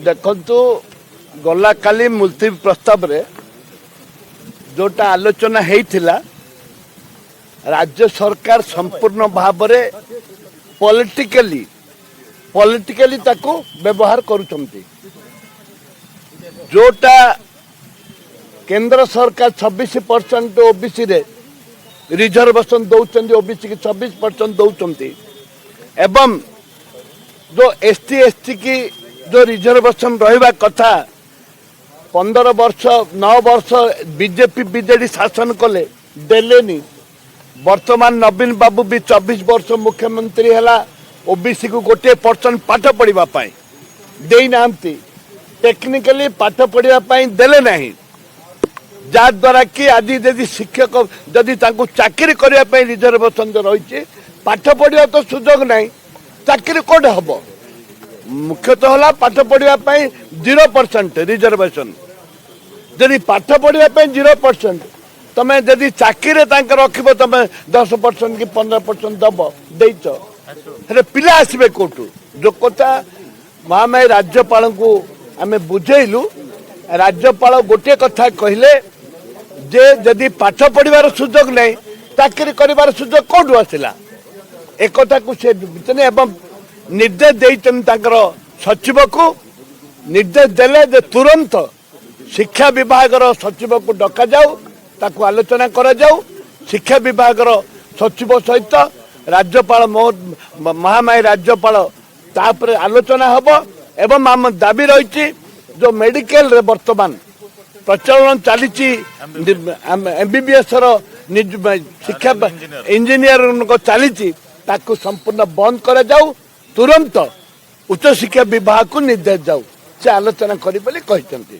देखु गला काली मुलतवी प्रस्ताव रे जोटा आलोचना होता राज्य सरकार संपूर्ण भाव में पॉलिटिकली ताको व्यवहार करुचंती। जोटा केंद्र सरकार 26% ओबीसी रे रिजर्वेशन दौरान ओबीसी की 26% दौरान एवं जो एसटी एसटी की जो रिजर्वेशन रहिबा कथा 15 वर्ष 9 वर्ष बीजेपी बीजेडी शासन कले देलेनी। वर्तमान नवीन बाबू भी 24 वर्ष मुख्यमंत्री है ओबीसी को 1% पाठ पढ़ा देना टेक्निकली पाठ पढ़ा देले नहीं जद्वारा कि आज यदि शिक्षक जदि चाकरी करने रिजर्वेशन जो रही पाठ पढ़ा तो सुजोग ना चाकरी कौन हम मुख्यतः है पाठ पढ़ापी 0% रिजर्वेशन जदि पाठ पढ़ापी 0% तमें जदि चाकरी रख तुम 10% कि 15% दब देच पिला आसबे कौटू जो कथा महामाई राज्यपाल को आम बुझेलु। राज्यपाल गोटे कथा कहले जे जदि पाठ पढ़ार सुजोग नहीं चाकरी कर सुजोग कौटू आसला एक को से एवं निर्देश देते सचिव को निर्देश देले जे तुरंत शिक्षा विभाग सचिव को डका जाऊ ताकू आलोचना करा जाऊ। शिक्षा विभाग सचिव सहित राज्यपाल महामाई राज्यपाल तापर आलोचना हब एवं आम दाबी रही जो मेडिकल रे वर्तमान प्रचलन चली एमबीबीएस शिक्षा इंजीनियर चली संपूर्ण बंद करा जाऊ तुरंत उच्च शिक्षा विभाग को निर्देश जाऊ से आलोचना करी बोली कहते।